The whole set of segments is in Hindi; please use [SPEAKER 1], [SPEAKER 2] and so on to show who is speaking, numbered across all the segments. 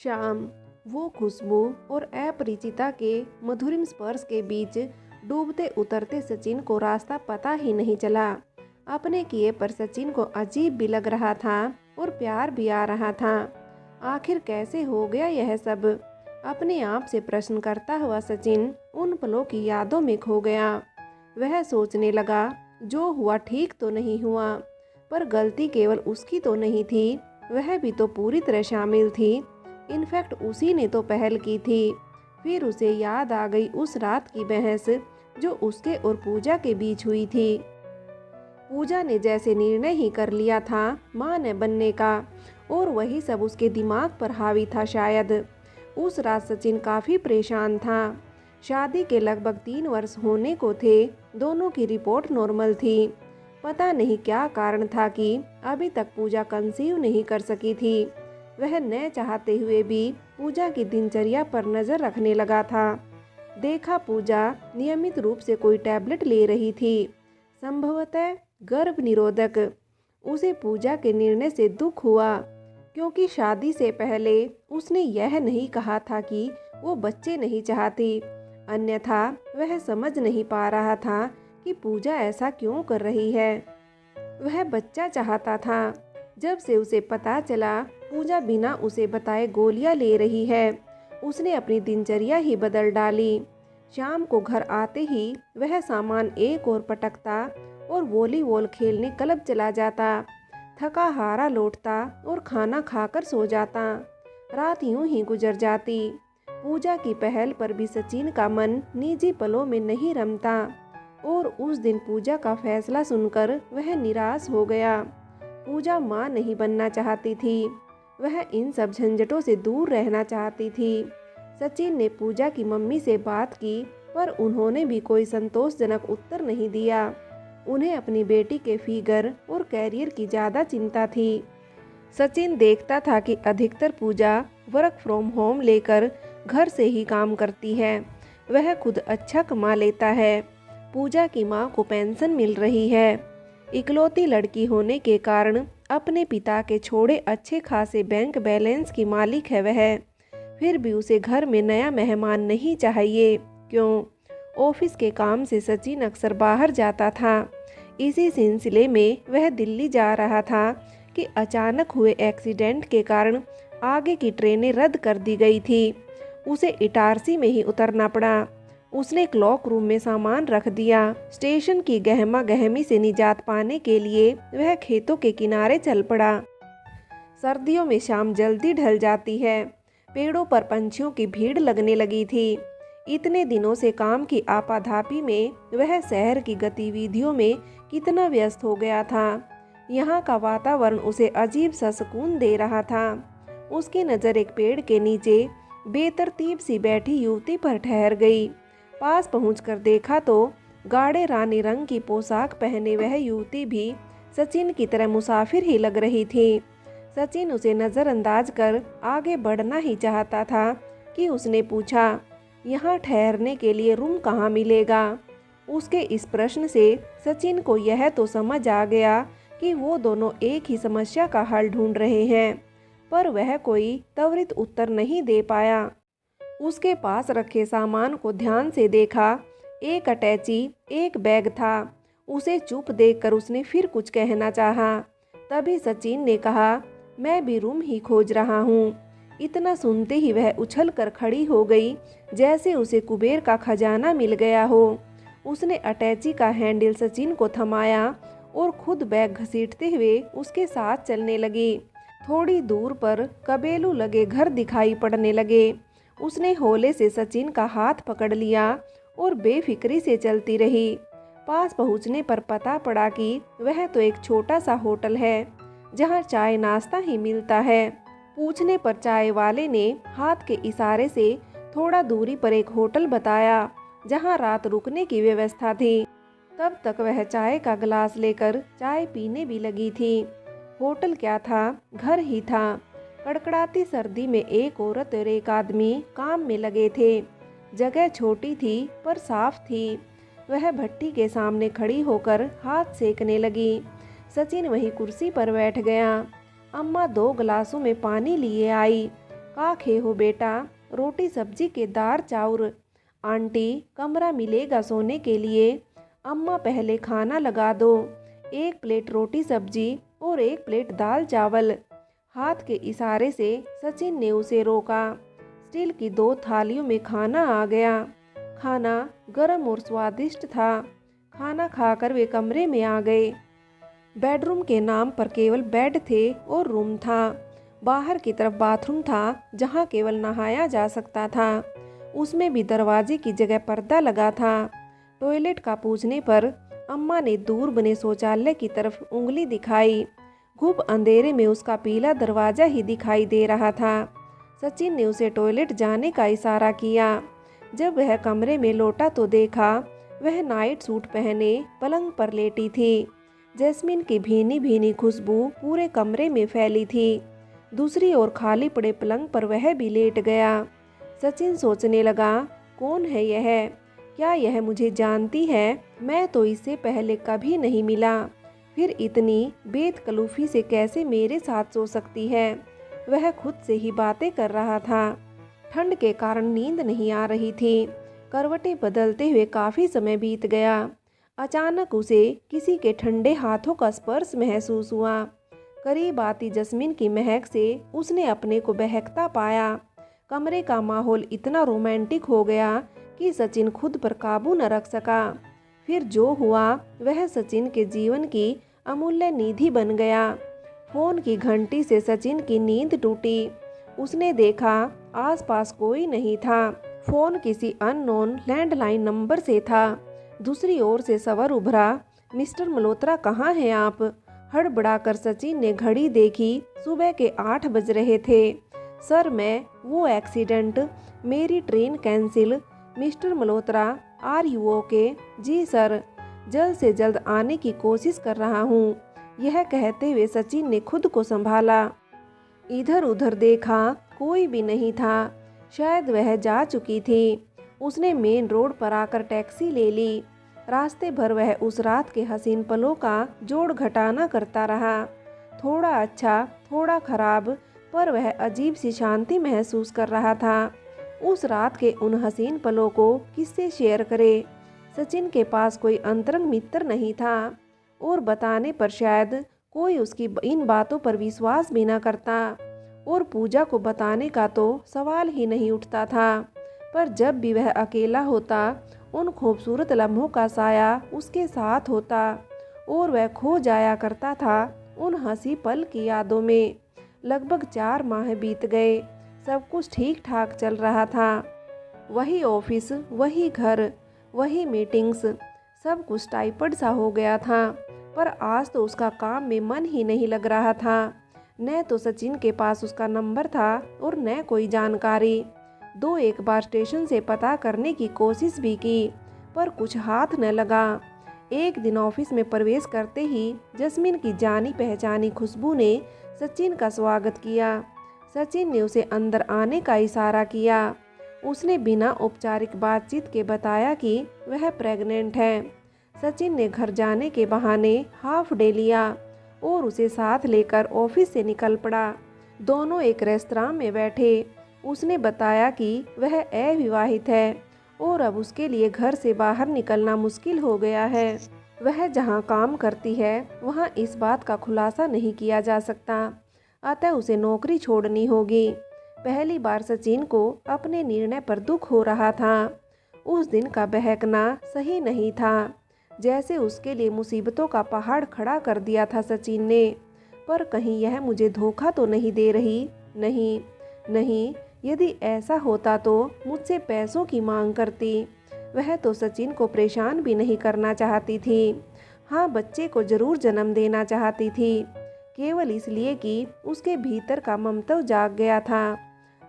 [SPEAKER 1] शाम, वो खुशबू और अपरिचिता के मधुरिम स्पर्श के बीच डूबते उतरते सचिन को रास्ता पता ही नहीं चला। अपने किए पर सचिन को अजीब भी लग रहा था और प्यार भी आ रहा था। आखिर कैसे हो गया यह सब? अपने आप से प्रश्न करता हुआ सचिन उन पलों की यादों में खो गया। वह सोचने लगा, जो हुआ ठीक तो नहीं हुआ, पर गलती केवल उसकी तो नहीं थी, वह भी तो पूरी तरह शामिल थी। इनफैक्ट उसी ने तो पहल की थी। फिर उसे याद आ गई उस रात की बहस जो उसके और पूजा के बीच हुई थी। पूजा ने जैसे निर्णय ही कर लिया था मां न बनने का, और वही सब उसके दिमाग पर हावी था शायद। उस रात सचिन काफ़ी परेशान था। शादी के लगभग 3 वर्ष होने को थे। दोनों की रिपोर्ट नॉर्मल थी। पता नहीं क्या कारण था कि अभी तक पूजा कंसीव नहीं कर सकी थी। वह न चाहते हुए भी पूजा की दिनचर्या पर नज़र रखने लगा था। देखा, पूजा नियमित रूप से कोई टैबलेट ले रही थी, संभवतः गर्भ निरोधक। उसे पूजा के निर्णय से दुख हुआ, क्योंकि शादी से पहले उसने यह नहीं कहा था कि वो बच्चे नहीं चाहती। अन्यथा वह समझ नहीं पा रहा था कि पूजा ऐसा क्यों कर रही है। वह बच्चा चाहता था। जब से उसे पता चला पूजा बिना उसे बताए गोलियां ले रही है, उसने अपनी दिनचर्या ही बदल डाली। शाम को घर आते ही वह सामान एक और पटकता और वॉलीबॉल खेलने क्लब चला जाता। थका हारा लौटता और खाना खाकर सो जाता। रात यूं ही गुजर जाती। पूजा की पहल पर भी सचिन का मन निजी पलों में नहीं रमता, और उस दिन पूजा का फैसला सुनकर वह निराश हो गया। पूजा मां नहीं बनना चाहती थी, वह इन सब झंझटों से दूर रहना चाहती थी। सचिन ने पूजा की मम्मी से बात की, पर उन्होंने भी कोई संतोषजनक उत्तर नहीं दिया। उन्हें अपनी बेटी के फिगर और कैरियर की ज़्यादा चिंता थी। सचिन देखता था कि अधिकतर पूजा वर्क फ्रॉम होम लेकर घर से ही काम करती है। वह खुद अच्छा कमा लेता है। पूजा की मां को पेंशन मिल रही है। इकलौती लड़की होने के कारण अपने पिता के छोड़े अच्छे खासे बैंक बैलेंस की मालिक है वह। फिर भी उसे घर में नया मेहमान नहीं चाहिए। क्यों? ऑफिस के काम से सचिन अक्सर बाहर जाता था। इसी सिलसिले में वह दिल्ली जा रहा था कि अचानक हुए एक्सीडेंट के कारण आगे की ट्रेनें रद्द कर दी गई थी। उसे इटारसी में ही उतरना पड़ा। उसने क्लॉक रूम में सामान रख दिया। स्टेशन की गहमा गहमी से निजात पाने के लिए वह खेतों के किनारे चल पड़ा। सर्दियों में शाम जल्दी ढल जाती है। पेड़ों पर पंछियों की भीड़ लगने लगी थी। इतने दिनों से काम की आपाधापी में वह शहर की गतिविधियों में कितना व्यस्त हो गया था। यहाँ का वातावरण उसे अजीब सा सुकून दे रहा था। उसकी नज़र एक पेड़ के नीचे बेतरतीब सी बैठी युवती पर ठहर गई। पास पहुंचकर देखा तो गाढ़े रानी रंग की पोशाक पहने वह युवती भी सचिन की तरह मुसाफिर ही लग रही थी। सचिन उसे नज़रअंदाज कर आगे बढ़ना ही चाहता था कि उसने पूछा, यहाँ ठहरने के लिए रूम कहाँ मिलेगा? उसके इस प्रश्न से सचिन को यह तो समझ आ गया कि वो दोनों एक ही समस्या का हल ढूंढ रहे हैं, पर वह कोई त्वरित उत्तर नहीं दे पाया। उसके पास रखे सामान को ध्यान से देखा। एक अटैची, एक बैग था। उसे चुप देखकर उसने फिर कुछ कहना चाहा। तभी सचिन ने कहा, मैं भी रूम ही खोज रहा हूँ। इतना सुनते ही वह उछल कर खड़ी हो गई, जैसे उसे कुबेर का खजाना मिल गया हो। उसने अटैची का हैंडल सचिन को थमाया और खुद बैग घसीटते हुए उसके साथ चलने लगी। थोड़ी दूर पर कबेलू लगे घर दिखाई पड़ने लगे। उसने हौले से सचिन का हाथ पकड़ लिया और बेफिक्री से चलती रही। पास पहुंचने पर पता पड़ा कि वह तो एक छोटा सा होटल है, जहां चाय नाश्ता ही मिलता है। पूछने पर चाय वाले ने हाथ के इशारे से थोड़ा दूरी पर एक होटल बताया, जहां रात रुकने की व्यवस्था थी। तब तक वह चाय का गिलास लेकर चाय पीने भी लगी थी। होटल क्या था, घर ही था। कड़कड़ाती सर्दी में एक औरत और एक आदमी काम में लगे थे। जगह छोटी थी पर साफ थी। वह भट्टी के सामने खड़ी होकर हाथ सेकने लगी। सचिन वही कुर्सी पर बैठ गया। अम्मा 2 गिलासों में पानी लिए आई। का खे हो बेटा, रोटी सब्जी के दार चाउर। आंटी, कमरा मिलेगा सोने के लिए। अम्मा, पहले खाना लगा दो। 1 प्लेट रोटी सब्जी और 1 प्लेट दाल चावल। हाथ के इशारे से सचिन ने उसे रोका। स्टील की 2 थालियों में खाना आ गया। खाना गर्म और स्वादिष्ट था। खाना खाकर वे कमरे में आ गए। बेडरूम के नाम पर केवल बेड थे और रूम था। बाहर की तरफ बाथरूम था जहां केवल नहाया जा सकता था। उसमें भी दरवाजे की जगह पर्दा लगा था। टॉयलेट का पूछने पर अम्मा ने दूर बने शौचालय की तरफ उंगली दिखाई। खूब अंधेरे में उसका पीला दरवाजा ही दिखाई दे रहा था। सचिन ने उसे टॉयलेट जाने का इशारा किया। जब वह कमरे में लौटा तो देखा वह नाइट सूट पहने पलंग पर लेटी थी। जैस्मिन की भीनी भीनी खुशबू पूरे कमरे में फैली थी। दूसरी ओर खाली पड़े पलंग पर वह भी लेट गया। सचिन सोचने लगा, कौन है यह? क्या यह मुझे जानती है? मैं तो इससे पहले कभी नहीं मिला। फिर इतनी बेतकल्लुफी से कैसे मेरे साथ सो सकती है? वह खुद से ही बातें कर रहा था। ठंड के कारण नींद नहीं आ रही थी। करवटें बदलते हुए काफी समय बीत गया। अचानक उसे किसी के ठंडे हाथों का स्पर्श महसूस हुआ। करीब आती जस्मीन की महक से उसने अपने को बहकता पाया। कमरे का माहौल इतना रोमांटिक हो गया कि सचिन खुद पर काबू न रख सका। फिर जो हुआ वह सचिन के जीवन की अमूल्य निधि बन गया। फोन की घंटी से सचिन की नींद टूटी। उसने देखा आसपास कोई नहीं था। फोन किसी अननोन लैंडलाइन नंबर से था। दूसरी ओर से स्वर उभरा, मिस्टर मल्होत्रा, कहाँ हैं आप? हड़बड़ाकर सचिन ने घड़ी देखी। सुबह के 8 बज रहे थे। सर, मैं वो एक्सीडेंट, मेरी train cancel. Mister Malhotra, are you okay? जी सर, जल्द से जल्द आने की कोशिश कर रहा हूँ। यह कहते हुए सचिन ने खुद को संभाला। इधर उधर देखा, कोई भी नहीं था। शायद वह जा चुकी थी। उसने मेन रोड पर आकर टैक्सी ले ली। रास्ते भर वह उस रात के हसीन पलों का जोड़ घटाना करता रहा। थोड़ा अच्छा, थोड़ा खराब, पर वह अजीब सी शांति महसूस कर रहा था। उस रात के उन हसीन पलों को किससे शेयर करे? सचिन के पास कोई अंतरंग मित्र नहीं था और बताने पर शायद कोई उसकी इन बातों पर विश्वास भी न करता। और पूजा को बताने का तो सवाल ही नहीं उठता था। पर जब भी वह अकेला होता, उन खूबसूरत लम्हों का साया उसके साथ होता और वह खो जाया करता था उन हंसी पल की यादों में। लगभग 4 माह बीत गए। सब कुछ ठीक ठाक चल रहा था। वही ऑफिस, वही घर, वही मीटिंग्स, सब कुछ टाइपड सा हो गया था। पर आज तो उसका काम में मन ही नहीं लग रहा था। न तो सचिन के पास उसका नंबर था और न कोई जानकारी। 2-1 बार स्टेशन से पता करने की कोशिश भी की, पर कुछ हाथ न लगा। एक दिन ऑफिस में प्रवेश करते ही जस्मीन की जानी पहचानी खुशबू ने सचिन का स्वागत किया। सचिन ने उसे अंदर आने का इशारा किया। उसने बिना औपचारिक बातचीत के बताया कि वह प्रेग्नेंट है। सचिन ने घर जाने के बहाने हाफ डे लिया और उसे साथ लेकर ऑफिस से निकल पड़ा। दोनों एक रेस्तरां में बैठे। उसने बताया कि वह अविवाहित है और अब उसके लिए घर से बाहर निकलना मुश्किल हो गया है। वह जहां काम करती है वहां इस बात का खुलासा नहीं किया जा सकता, अतः उसे नौकरी छोड़नी होगी। पहली बार सचिन को अपने निर्णय पर दुख हो रहा था। उस दिन का बहकना सही नहीं था। जैसे उसके लिए मुसीबतों का पहाड़ खड़ा कर दिया था सचिन ने। पर कहीं यह मुझे धोखा तो नहीं दे रही? नहीं नहीं, यदि ऐसा होता तो मुझसे पैसों की मांग करती। वह तो सचिन को परेशान भी नहीं करना चाहती थी। हाँ, बच्चे को जरूर जन्म देना चाहती थी, केवल इसलिए कि उसके भीतर का ममत्व जाग गया था।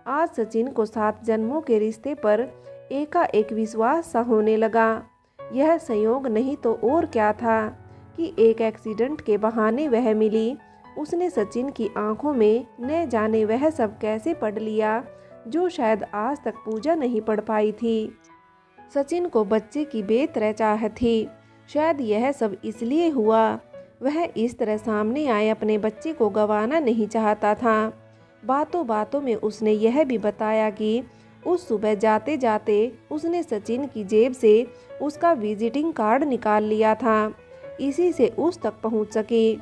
[SPEAKER 1] आज सचिन को 7 जन्मों के रिश्ते पर एकाएक विश्वास सा होने लगा। यह संयोग नहीं तो और क्या था कि एक एक्सीडेंट के बहाने वह मिली। उसने सचिन की आंखों में न जाने वह सब कैसे पढ़ लिया जो शायद आज तक पूजा नहीं पढ़ पाई थी। सचिन को बच्चे की बेतरह चाह थी। शायद यह सब इसलिए हुआ। वह इस तरह सामने आए अपने बच्चे को गंवाना नहीं चाहता था। बातों बातों में उसने यह भी बताया कि उस सुबह जाते जाते उसने सचिन की जेब से उसका विजिटिंग कार्ड निकाल लिया था, इसी से उस तक पहुंच सकी।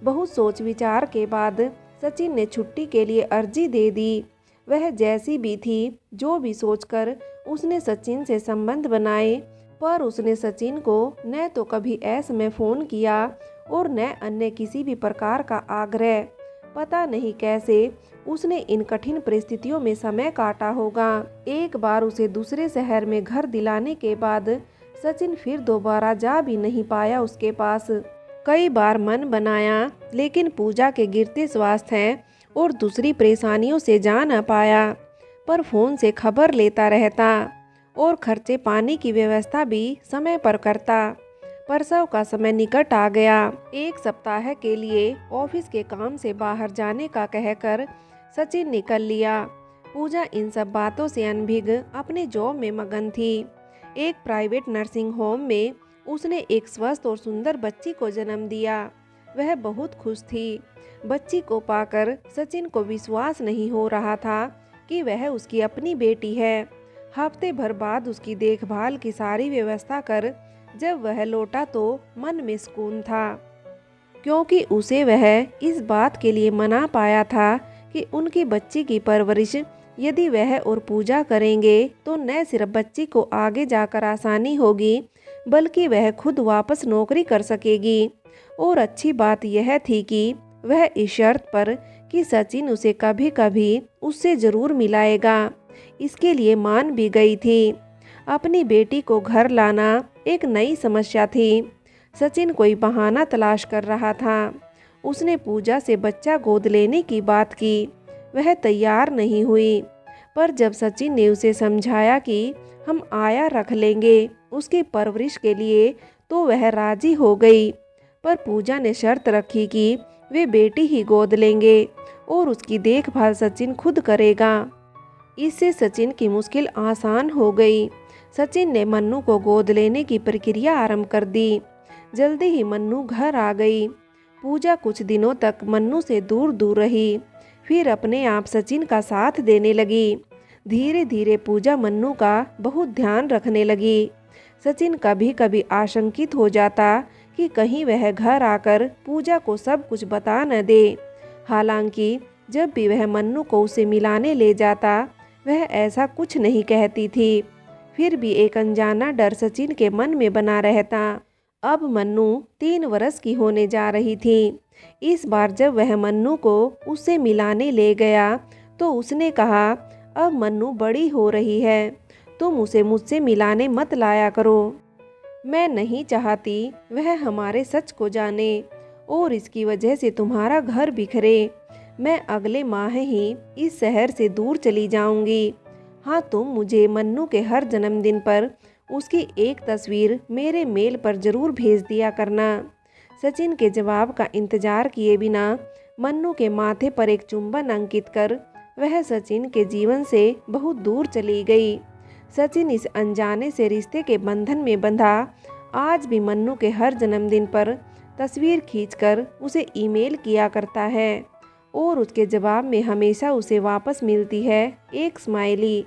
[SPEAKER 1] बहुत सोच विचार के बाद सचिन ने छुट्टी के लिए अर्जी दे दी। वह जैसी भी थी, जो भी सोचकर उसने सचिन से संबंध बनाए, पर उसने सचिन को न तो कभी ऐसे में फ़ोन किया और न अन्य किसी भी प्रकार का आग्रह। पता नहीं कैसे उसने इन कठिन परिस्थितियों में समय काटा होगा। एक बार उसे दूसरे शहर में घर दिलाने के बाद सचिन फिर दोबारा जा भी नहीं पाया उसके पास। कई बार मन बनाया, लेकिन पूजा के गिरते स्वास्थ्य और दूसरी परेशानियों से जा न पाया। पर फ़ोन से खबर लेता रहता और खर्चे पानी की व्यवस्था भी समय पर करता। प्रसव का समय निकट आ गया। एक सप्ताह के लिए ऑफिस के काम से बाहर जाने का कहकर सचिन निकल लिया। पूजा इन सब बातों से अनभिग अपने जॉब में मगन थी। एक प्राइवेट नर्सिंग होम में उसने एक स्वस्थ और सुंदर बच्ची को जन्म दिया। वह बहुत खुश थी। बच्ची को पाकर सचिन को विश्वास नहीं हो रहा था कि वह उसकी अपनी बेटी है। हफ्ते भर बाद उसकी देखभाल की सारी व्यवस्था कर जब वह लौटा तो मन में सुकून था, क्योंकि उसे वह इस बात के लिए मना पाया था कि उनकी बच्ची की परवरिश यदि वह और पूजा करेंगे तो न सिर्फ बच्ची को आगे जाकर आसानी होगी, बल्कि वह खुद वापस नौकरी कर सकेगी। और अच्छी बात यह थी कि वह इस शर्त पर कि सचिन उसे कभी कभी उससे ज़रूर मिलाएगा, इसके लिए मान भी गई थी। अपनी बेटी को घर लाना एक नई समस्या थी। सचिन कोई बहाना तलाश कर रहा था। उसने पूजा से बच्चा गोद लेने की बात की। वह तैयार नहीं हुई, पर जब सचिन ने उसे समझाया कि हम आया रख लेंगे उसकी परवरिश के लिए, तो वह राजी हो गई। पर पूजा ने शर्त रखी कि वे बेटी ही गोद लेंगे और उसकी देखभाल सचिन खुद करेगा। इससे सचिन की मुश्किल आसान हो गई। सचिन ने मन्नू को गोद लेने की प्रक्रिया आरंभ कर दी। जल्दी ही मन्नू घर आ गई। पूजा कुछ दिनों तक मन्नू से दूर दूर रही, फिर अपने आप सचिन का साथ देने लगी। धीरे धीरे पूजा मन्नू का बहुत ध्यान रखने लगी। सचिन कभी कभी आशंकित हो जाता कि कहीं वह घर आकर पूजा को सब कुछ बता न दे। हालांकि जब भी वह मन्नू को उसे मिलाने ले जाता, वह ऐसा कुछ नहीं कहती थी। फिर भी एक अनजाना डर सचिन के मन में बना रहता। अब मन्नू 3 वर्ष की होने जा रही थी। इस बार जब वह मन्नू को उससे मिलाने ले गया तो उसने कहा, अब मन्नू बड़ी हो रही है, तुम उसे मुझसे मिलाने मत लाया करो। मैं नहीं चाहती वह हमारे सच को जाने और इसकी वजह से तुम्हारा घर बिखरे। मैं अगले माह ही इस शहर से दूर चली जाऊंगी। हाँ, तुम मुझे मन्नू के हर जन्मदिन पर उसकी एक तस्वीर मेरे मेल पर ज़रूर भेज दिया करना। सचिन के जवाब का इंतजार किए बिना मन्नू के माथे पर एक चुंबन अंकित कर वह सचिन के जीवन से बहुत दूर चली गई। सचिन इस अनजाने से रिश्ते के बंधन में बंधा आज भी मन्नू के हर जन्मदिन पर तस्वीर खींचकर उसे ईमेल किया करता है और उसके जवाब में हमेशा उसे वापस मिलती है एक स्माइली।